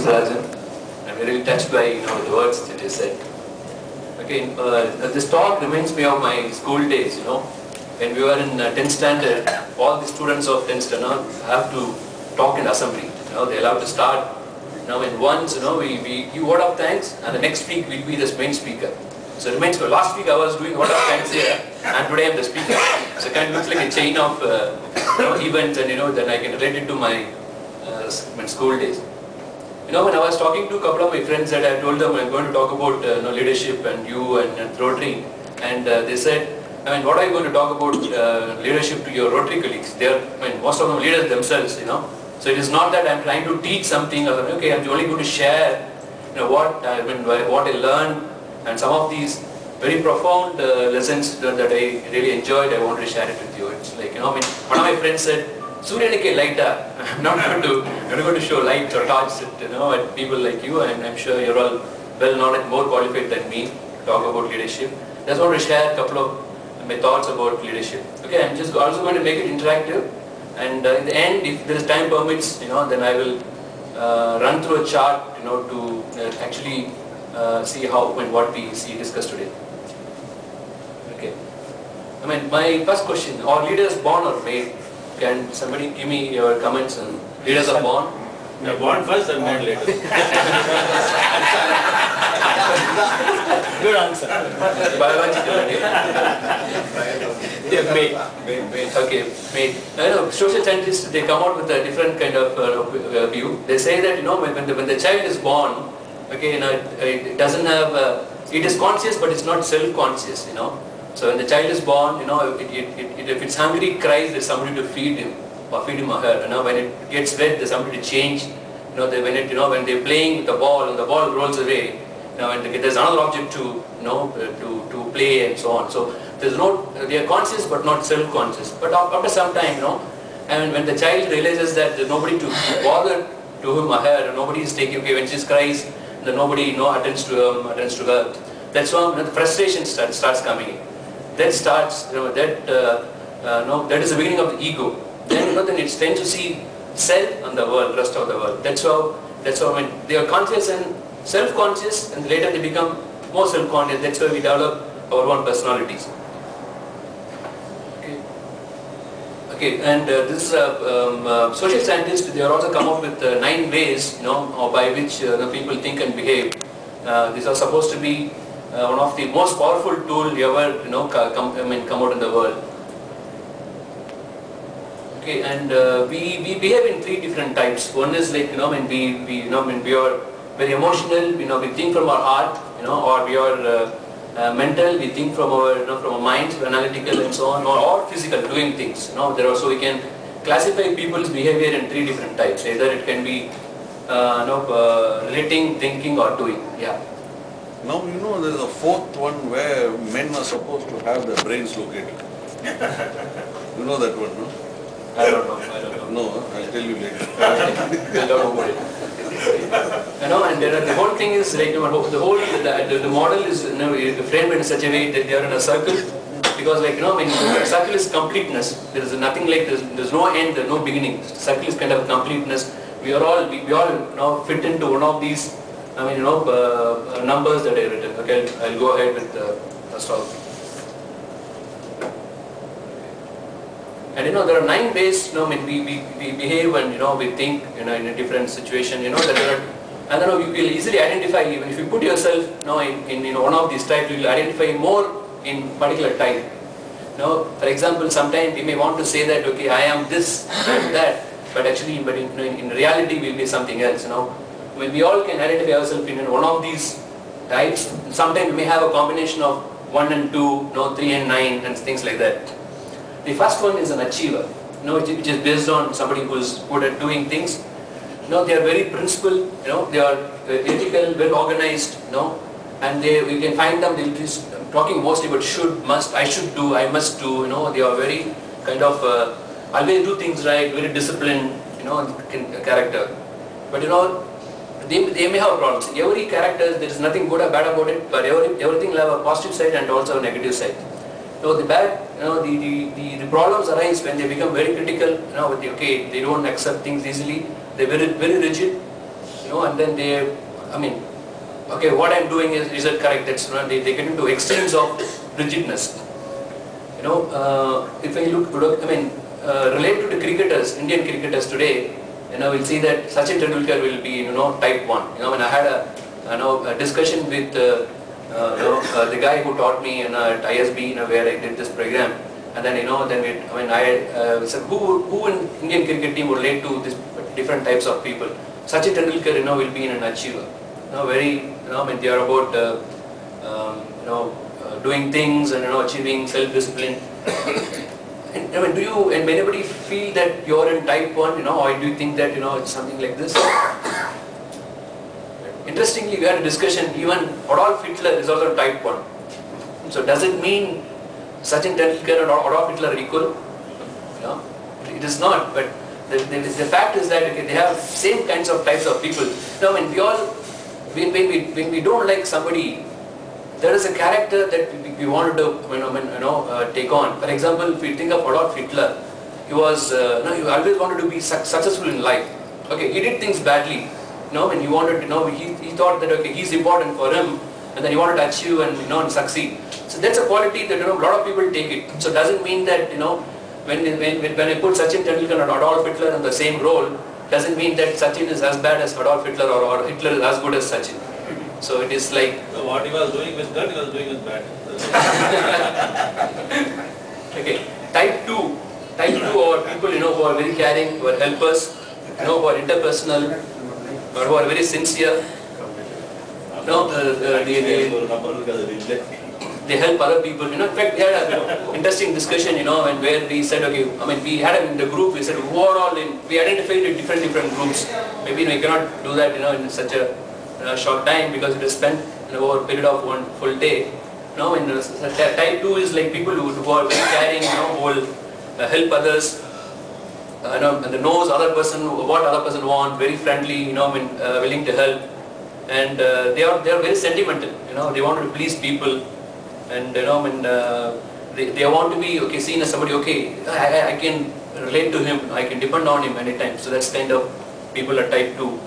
Mr. Rajan. I'm really touched by the words that you said. Okay, this talk reminds me of my school days. When we were in 10th standard, all the students of 10th standard have to talk in assembly. They're allowed to start. In once, we give word of thanks, and the next week we'll be the main speaker. So it reminds me, last week I was doing word of thanks here, and today I'm the speaker. So it kind of looks like a chain of events, and then I can relate it to my school days. When I was talking to a couple of my friends, that I told them I'm going to talk about leadership and you and Rotary, and they said, what are you going to talk about leadership to your Rotary colleagues? They are, most of them leaders themselves, So it is not that I'm trying to teach something, or okay, I'm only going to share, what I learned, and some of these very profound lessons that I really enjoyed. I want to share it with you. It's like one of my friends said, "Suryanike lighta." I'm not going to show light or torch at people like you, and I'm sure you're all well known and more qualified than me to talk about leadership. I just want to share a couple of my thoughts about leadership. Okay, I'm just also going to make it interactive. And in the end, if there is time permits, then I will run through a chart, to actually see how and what we discussed today. Okay. My first question: are leaders born or made? Can somebody give me your comments on leaders are born? They're born first and made later. Good answer. Biologically. Yeah, made. Okay, made. Social scientists, they come out with a different kind of view. They say that when the child is born, okay, it doesn't have. It is conscious, but it's not self-conscious. So when the child is born, if it's hungry, it cries. There's somebody to feed him or feed him or her. When it gets wet, there's somebody to change. When they're playing with the ball and the ball rolls away, and there's another object to play and so on. So they are conscious but not self-conscious. But after some time, and when the child realizes that there's nobody to bother to him or her, nobody is taking, okay, when she cries, then nobody attends to him, attends to her. That's when the frustration starts coming in. That starts, that is the beginning of the ego. Then then it tends to see self and the world, rest of the world. That's how they are conscious and self-conscious, and later they become more self-conscious. That's why we develop our own personalities. Okay, and this social scientists, they are also come up with 9 ways, by which people think and behave. These are supposed to be one of the most powerful tool ever, come out in the world. Okay, and we behave in 3 different types. One is like when we are very emotional, we think from our heart, or we are mental, we think from our minds, analytical and so on, or physical, doing things. There also we can classify people's behavior in 3 different types. Either it can be relating, thinking, or doing. Yeah. Now there's a 4th one where men are supposed to have their brains located. You know that one, no? I don't know. No, I'll tell you later. We'll talk about it. And the whole thing is like the model is framed in such a way that they are in a circle, because when circle is completeness. There is nothing like there's no end, there's no beginning. Circle is kind of completeness. We all fit into one of these. Numbers that I written. Okay, I'll go ahead with the astrology. And there are 9 ways. We behave and we think in a different situation. That there are, and then you will easily identify. Even if you put yourself in one of these types, you will identify more in particular type. For example, sometimes we may want to say that okay, I am this, I am that, but actually, in reality, we will be something else. When we all can identify ourselves in one of these types, sometimes we may have a combination of 1 and 2, 3 and 9, and things like that. The first one is an achiever, which is based on somebody who is good at doing things. They are very principled, they are ethical, well organized, and we can find them. They'll be talking mostly about should, must, I should do, I must do. They are very kind of always do things right, very disciplined, character. But they may have problems. Every character, there is nothing good or bad about it, but everything will have a positive side and also a negative side. The bad, the problems arise when they become very critical. Okay, they don't accept things easily. They're very, very rigid. you know, and then they, I mean, okay, what I'm doing is it correct? That's, you know, they get into extremes of rigidness. You know, if I look, I mean, related to cricketers, Indian cricketers today, you know, we'll see that Sachin Tendulkar will be, you know, type 1. You know, when I had a discussion with the guy who taught me, you know, at ISB, you know, where I did this program, and then, you know, then I said, who in Indian cricket team would relate to these different types of people? Sachin Tendulkar, you know, will be an achiever. You know, very, you know, I mean, they are about, you know, doing things and, you know, achieving self-discipline. I mean, do you and anybody feel that you're in type 1, you know, or do you think that, you know, it's something like this? Interestingly, we had a discussion, even Adolf Hitler is also type 1. So does it mean Sachin Tendulkar and Adolf Hitler are equal? You know, it is not, but the fact is that, okay, they have same kinds of types of people. Now, when we all, when we don't like somebody, there is a character that we wanted to, take on. For example, if you think of Adolf Hitler, he was, he always wanted to be successful in life. Okay, he did things badly. You know, when he wanted, you know, he thought that, okay, he's important for him, and then he wanted to achieve and, you know, and succeed. So that's a quality that, you know, a lot of people take it. So it doesn't mean that, you know, when I put Sachin Tendulkar and Adolf Hitler in the same role, doesn't mean that Sachin is as bad as Adolf Hitler or Hitler is as good as Sachin. So it is like... So what he was doing with good, he was doing with bad. Okay, type 2. Type 2 are people, you know, who are very caring, who are helpers, you know, who are interpersonal, or who are very sincere. You know, they help other people. You know, in fact, we had an interesting discussion, you know, and where we said, okay, I mean, we had in the group, we said, who are all in, we identified different groups. Maybe, you know, we cannot do that, you know, in such a short time because it is spent, you know, over a period of one full day. You know, and type 2 is like people who are very caring, you know, who will help others, you know, and knows other person, what other person want, very friendly, you know, willing to help, and they are very sentimental, you know, they want to please people, and, you know, they want to be, okay, seen as somebody, okay, I can relate to him, I can depend on him anytime. So that's kind of people are type 2.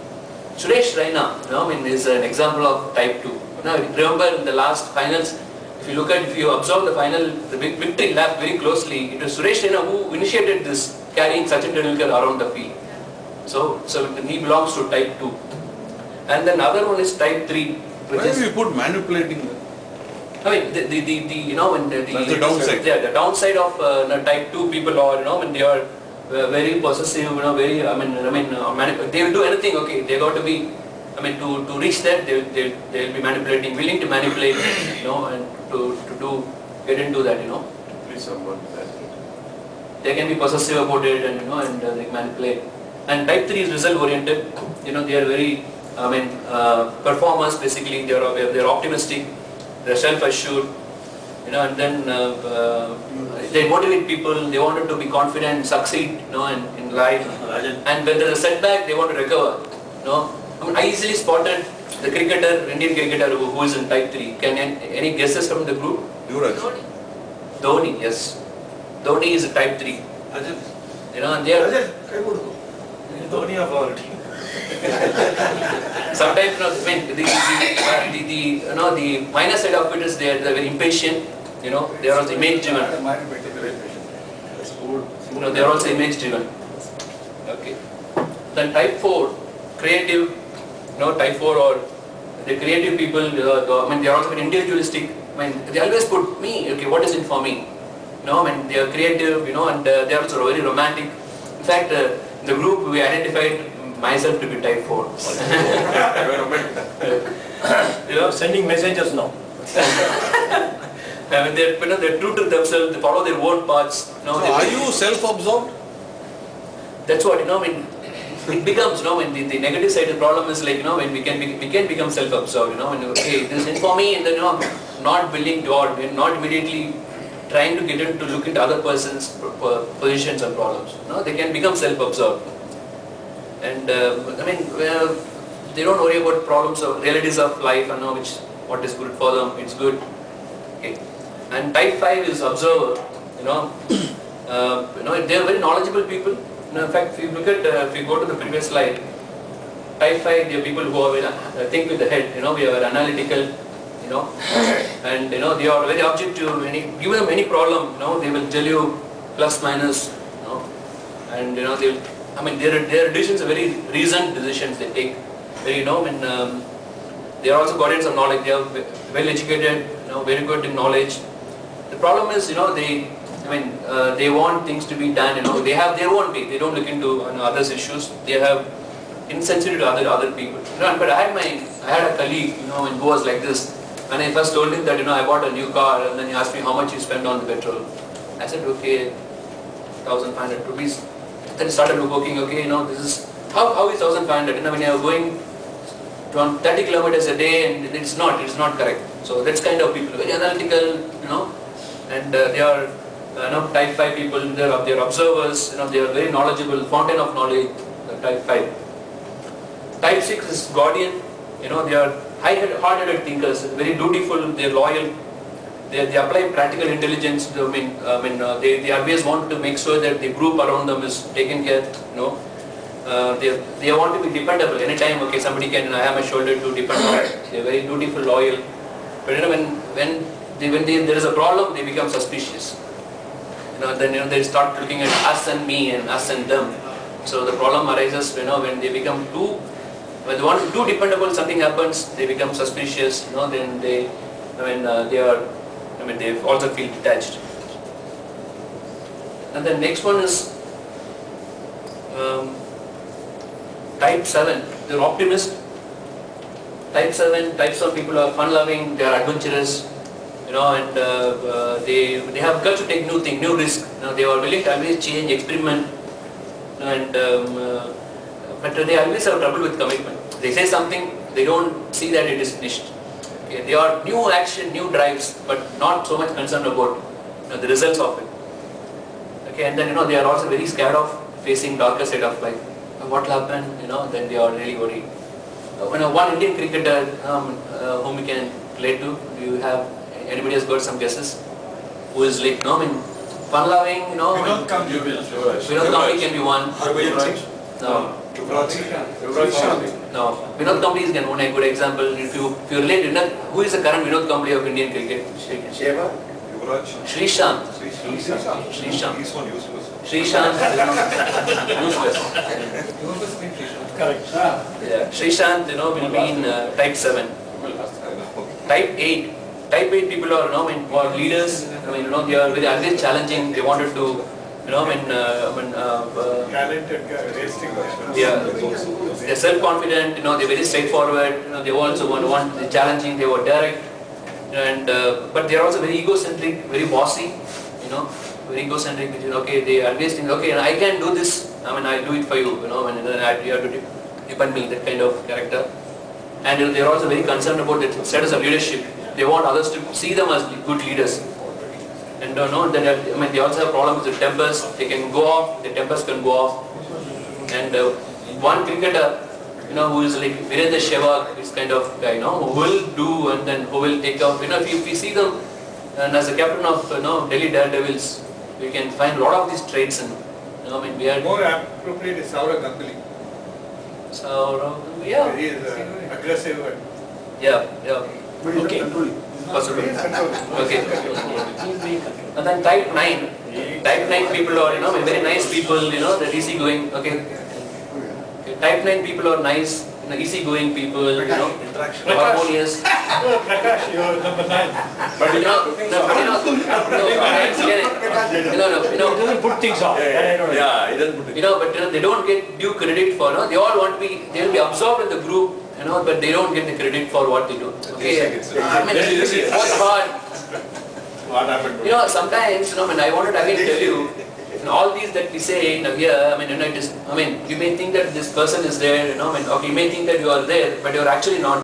Suresh Raina, you know, is an example of type 2. Now, remember in the last finals, if you observe the final, the victory lap very closely, it was Suresh Raina who initiated this, carrying Sachin Tendulkar around the field. So he belongs to type 2. And then another one is type 3. Why do you put manipulating there? I mean, you know, when that's the downside. Yeah, the downside of type 2 people are, you know, when they are very possessive, you know, very, they will do anything, okay, they got to be, I mean, to reach that, they will be manipulating, willing to manipulate, you know, and to get into that, you know. Please someone that. They can be possessive about it, and, you know, and they manipulate. And type 3 is result oriented, you know, they are very, performers basically, they are optimistic, they are self-assured, you know, and then they motivate people, they wanted to be confident, succeed, you know, in life. And when there is a setback, they want to recover, you know. I mean, I easily spotted the cricketer, Indian cricketer who is in type 3. Can any guesses from the group? Dhoni, yes. Dhoni is a type 3. You know, and they are... Dhoni of our team. Sometimes, you know, the minus side of it is they are very impatient. You know, they are also image driven. You know, they are also image driven. Okay. Then type 4, creative. You know, type 4 or the creative people. I mean, they are also very individualistic. I mean, they always put me. Okay, what is it for me? You know, I mean, they are creative. You know, and they are also very romantic. In fact, in the group we identified myself to be type 4. You are sending messages now. I mean, they're true to themselves, they follow their own paths. You know, So are you self-absorbed? That's what, you know, when it becomes, you know, when the negative side of the problem is like, you know, when we can become self-absorbed, you know, when, okay, this is for me, and then, you know, not willing to, or not immediately trying to get into look into other person's positions and problems. You know, they can become self-absorbed. And, I mean, they don't worry about problems or realities of life and know what is good for them, it's good. Okay. And type 5 is observer, you know. They are very knowledgeable people. You know, in fact, if you look at, if you go to the previous slide, type 5, they are people who are think with the head, we are analytical, and they are very objective. Give them any problem, they will tell you plus minus, and their decisions are very reasoned decisions they take. They they are also guardians of knowledge. They are well educated, very good in knowledge. The problem is, they want things to be done. They have their own way. They don't look into others' issues. They have insensitive to other people. But I had a colleague, who was like this. When I first told him that, I bought a new car, and then he asked me how much you spent on the petrol. I said, okay, 1,500 rupees. Then he started looking, okay, this is how is 1,500? When you are going around 30 kilometers a day, and it's not correct. So that's kind of people, very analytical, and they are type 5 people. They are observers. They are very knowledgeable, fountain of knowledge. Type 5. Type 6 is guardian. They are hard-headed thinkers, very dutiful. They are loyal. They apply practical intelligence. They always want to make sure that the group around them is taken care. They want to be dependable. Anytime, okay, somebody can have a shoulder to depend on. They are very dutiful, loyal. But when there is a problem, they become suspicious. Then they start looking at us and me and us and them. So the problem arises when they become too dependable. Something happens, they become suspicious. Then they also feel detached. And the next one is type 7. They're optimist. Type 7. Type 7 people are fun-loving. They are adventurous. And they have got to take new thing, new risk. They are willing to always change, experiment, and but they always have trouble with commitment. They say something, they don't see that it is finished. Okay, they are new action, new drives, but not so much concerned about the results of it. Okay, and then they are also very scared of facing darker side of life. What will happen? Then they are really worried. One Indian cricketer whom we can relate to. Do you have anybody has got some guesses? Who is like fun-loving? Vinod Kambli can be one. No. No. Vinod Kambli is one a good example. If you relate, who is the current Vinod Kambli of Indian cricket? Srishant. He's one useless. Srishant is useless. Correct. Yeah. Srishant, will be in type 7. Type 8. Type 8 people are, more leaders. They are very always challenging. They wanted to, Talented guy, wasting yeah. They're self-confident. They're very straightforward. They also want the challenging. They were direct, and but they are also very egocentric, very bossy. Very egocentric. Okay, they always think, okay, I can do this. I do it for you. And then you have to depend me. That kind of character, and they are also very concerned about the status of leadership. They want others to see them as good leaders. And they also have problems with tempers. They can go off, the tempers can go off. And one cricketer, who is like Virendra Sehwag, this kind of guy, who will do and then who will take off. If we see them, and as a captain of Delhi Daredevils, we can find a lot of these traits. And we are more appropriate is Saurabh Ganguly. Yeah. He is aggressive. Yeah. Okay. Possible. Okay. And then type 9. Type 9 people are, very nice people, they're easygoing. Okay. Type 9 people are nice, easygoing people, harmonious. Prakash, you are number 9. But He doesn't put things off. Yeah, he doesn't put it. but they don't get due credit for, they all want to be, they will be absorbed in the group, but they don't get the credit for what they do. Okay. It's hard. What happened? Sometimes, I wanted to again tell you, all these that we say here, it is, you may think that this person is there, okay, you may think that you are there, but you are actually not.